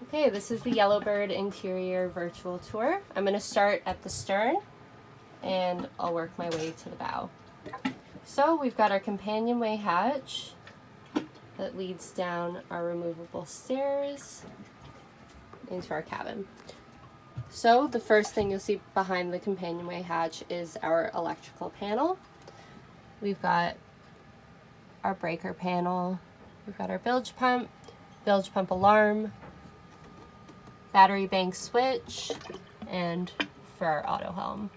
Okay, this is the Yellowbird interior virtual tour. I'm going to start at the stern and I'll work my way to the bow. So we've got our companionway hatch that leads down our removable stairs into our cabin. So the first thing you'll see behind the companionway hatch is our electrical panel. We've got our breaker panel, we've got our bilge pump alarm, battery bank switch, and for our auto helm.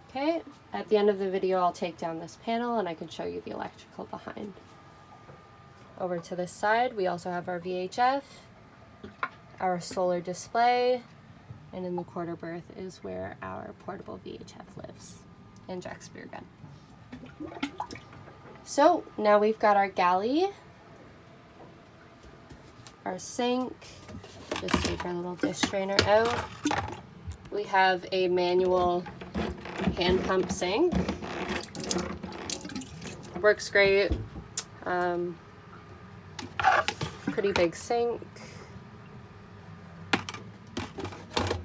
Okay, at the end of the video I'll take down this panel and I can show you the electrical behind. Over to this side we also have our VHF, our solar display, and in the quarter berth is where our portable VHF lives, and Jack's spear gun. So now we've got our galley, our sink. Just take our little dish strainer out. We have a manual hand pump sink. Works great. Pretty big sink.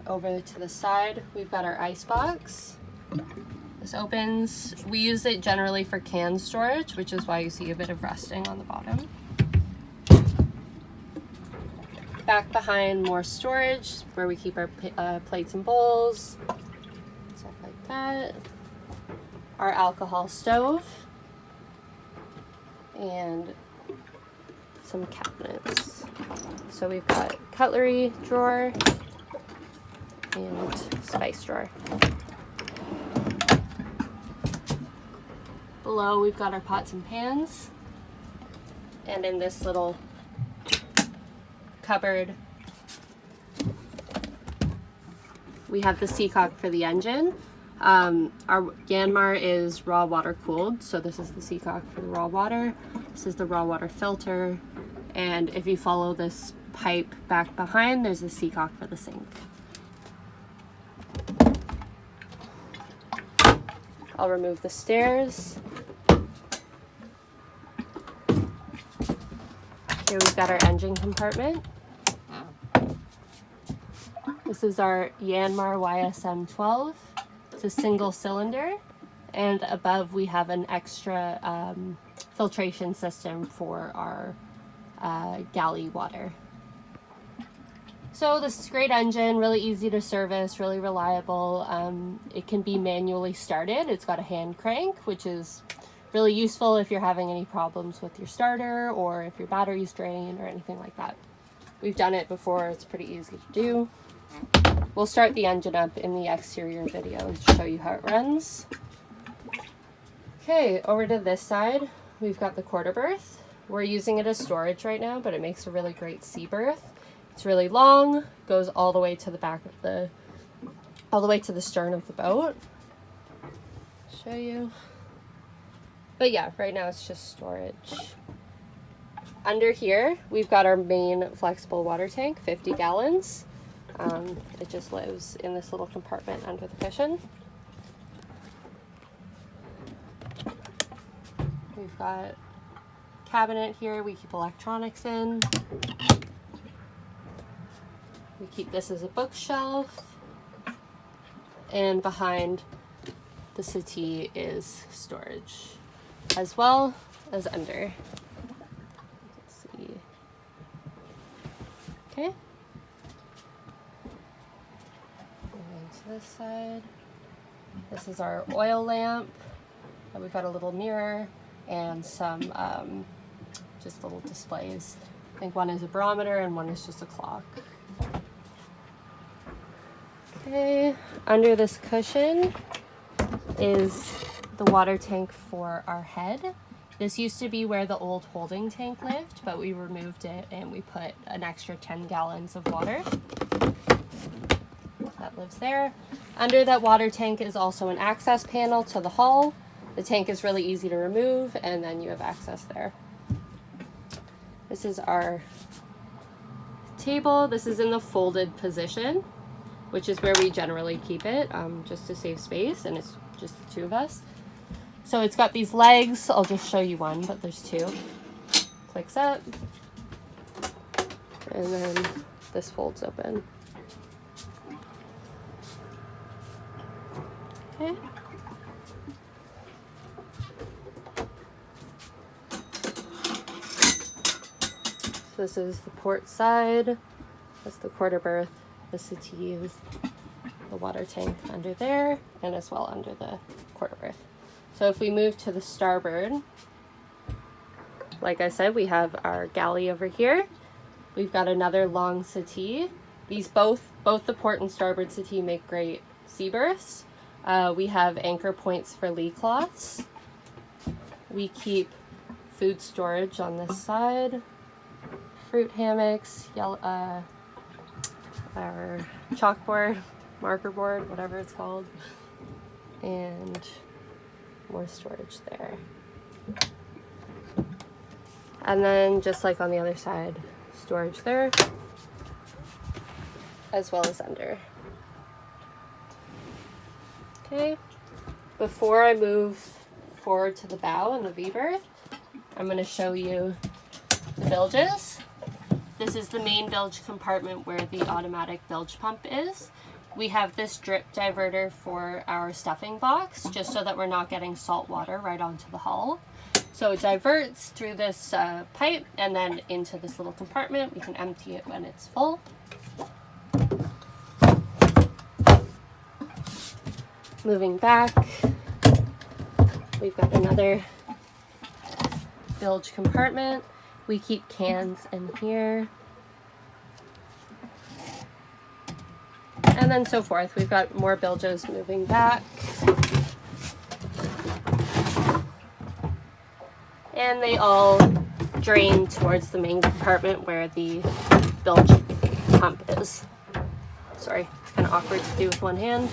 Over to the side, we've got our ice box. This opens. We use it generally for can storage, which is why you see a bit of rusting on the bottom. Back behind, more storage where we keep our plates and bowls, stuff like that. Our alcohol stove and some cabinets. So we've got cutlery drawer and spice drawer. Below we've got our pots and pans, and in this little cupboard we have the seacock for the engine. Our Yanmar is raw water cooled, so this is the seacock for the raw water. This is the raw water filter, and if you follow this pipe back behind, there's the seacock for the sink. I'll remove the stairs. Here we've got our engine compartment. This is our Yanmar YSM-12. It's a single cylinder, and above we have an extra filtration system for our galley water. So this is a great engine, really easy to service, really reliable. It can be manually started. It's got a hand crank, which is really useful if you're having any problems with your starter or if your battery's drained or anything like that. We've done it before, it's pretty easy to do. We'll start the engine up in the exterior video to show you how it runs. Okay, over to this side, we've got the quarter berth. We're using it as storage right now, but it makes a really great sea berth. It's really long, goes all the way to the back of all the way to the stern of the boat. Show you. But yeah, right now it's just storage. Under here, we've got our main flexible water tank, 50 gallons. It just lives in this little compartment under the cushion. We've got a cabinet here we keep electronics in. We keep this as a bookshelf. And behind the settee is storage, as well as under. Let's see. Okay. Moving to this side. This is our oil lamp. We've got a little mirror and some just little displays. I think one is a barometer and one is just a clock. Okay, under this cushion is the water tank for our head. This used to be where the old holding tank lived, but we removed it and we put an extra 10 gallons of water. That lives there. Under that water tank is also an access panel to the hull. The tank is really easy to remove and then you have access there. This is our table. This is in the folded position, which is where we generally keep it, just to save space, and it's just the two of us. So it's got these legs. I'll just show you one, but there's two. Clicks up, and then this folds open. Okay. So this is the port side. That's the quarter berth, the settees, the water tank under there, and as well under the quarter berth. So if we move to the starboard, like I said, we have our galley over here. We've got another long settee. These both the port and starboard settee make great sea berths. We have anchor points for lee cloths. We keep food storage on this side, fruit hammocks, our chalkboard, marker board, whatever it's called, and more storage there. And then just like on the other side, storage there, as well as under. Okay, before I move forward to the bow and the V-berth, I'm going to show you the bilges. This is the main bilge compartment where the automatic bilge pump is. We have this drip diverter for our stuffing box, just so that we're not getting salt water right onto the hull. So it diverts through this pipe and then into this little compartment. We can empty it when it's full. Moving back, we've got another bilge compartment. We keep cans in here. And then so forth. We've got more bilges moving back. And they all drain towards the main compartment where the bilge pump is. Sorry, it's kind of awkward to do with one hand.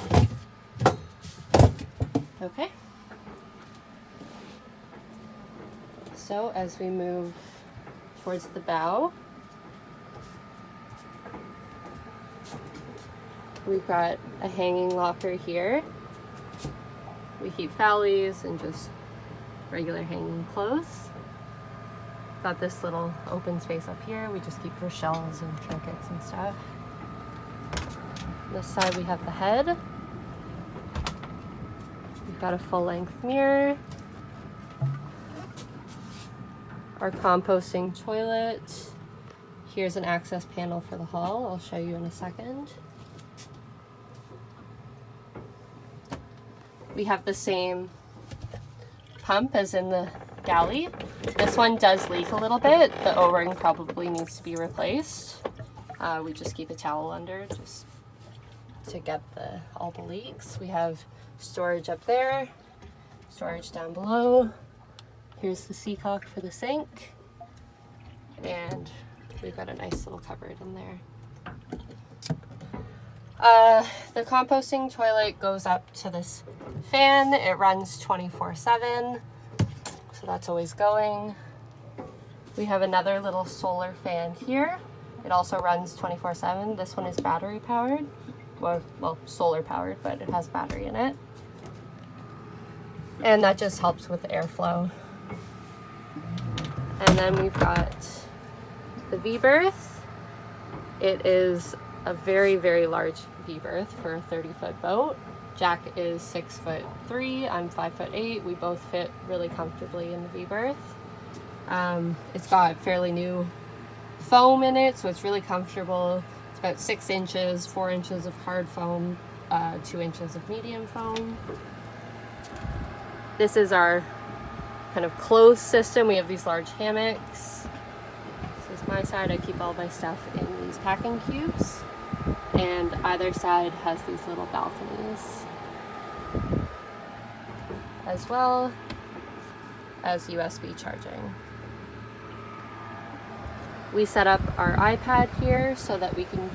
Okay. So as we move towards the bow, we've got a hanging locker here. We keep fowlies and just regular hanging clothes. Got this little open space up here. We just keep for shells and trinkets and stuff. On this side we have the head. We've got a full-length mirror. Our composting toilet. Here's an access panel for the hull. I'll show you in a second. We have the same pump as in the galley. This one does leak a little bit. The O-ring probably needs to be replaced. We just keep a towel under just to get all the leaks. We have storage up there, storage down below. Here's the seacock for the sink, and we've got a nice little cupboard in there. The composting toilet goes up to this fan. It runs 24/7, so that's always going. We have another little solar fan here. It also runs 24/7. This one is battery powered, well, solar powered, but it has battery in it. And that just helps with airflow. And then we've got the V-berth. It is a very, very large V-berth for a 30-foot boat. Jack is 6'3", I'm 5'8". We both fit really comfortably in the V-berth. It's got fairly new foam in it, so it's really comfortable. It's about 6 inches, 4 inches of hard foam, 2 inches of medium foam. This is our kind of closed system. We have these large hammocks. This is my side. I keep all my stuff in these packing cubes. And either side has these little balconies, as well as USB charging. We set up our iPad here so that we can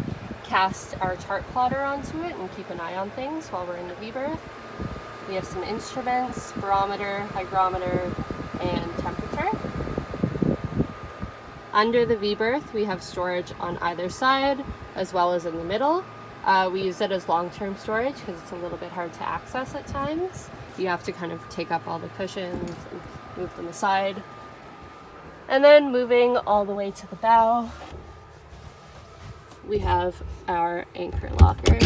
cast our chart plotter onto it and keep an eye on things while we're in the V-berth. We have some instruments, barometer, hygrometer, and temperature. Under the V-berth, we have storage on either side, as well as in the middle. We use it as long-term storage because it's a little bit hard to access at times. You have to kind of take up all the cushions and move them aside. And then moving all the way to the bow, we have our anchor locker.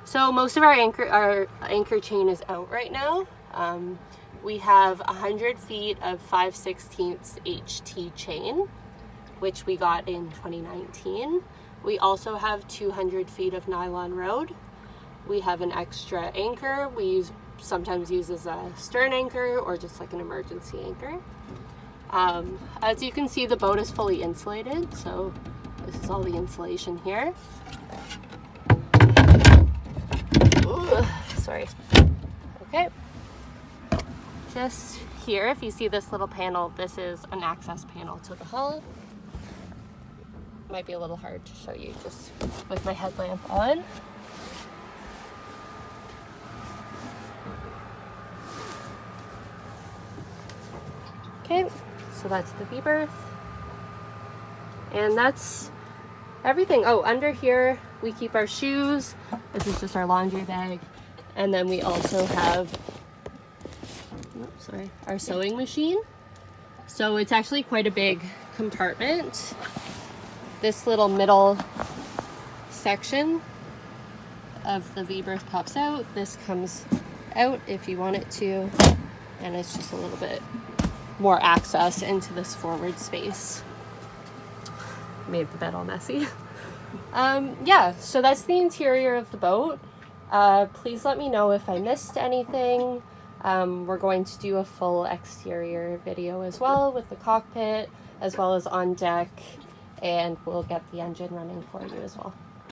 So most of our anchor chain is out right now. We have 100 feet of 5/16 HT chain, which we got in 2019. We also have 200 feet of nylon rode. We have an extra anchor we sometimes use as a stern anchor or just like an emergency anchor. As you can see, the boat is fully insulated, so this is all the insulation here. Ooh, sorry. Okay. Just here, if you see this little panel, this is an access panel to the hull. Might be a little hard to show you just with my headlamp on. Okay, so that's the V-berth. And that's everything. Oh, under here we keep our shoes. This is just our laundry bag. And then we also have our sewing machine. So it's actually quite a big compartment. This little middle section of the V-berth pops out. This comes out if you want it to, and it's just a little bit more access into this forward space. Made the bed all messy. Yeah, so that's the interior of the boat. Please let me know if I missed anything. We're going to do a full exterior video as well with the cockpit as well as on deck, and we'll get the engine running for you as well.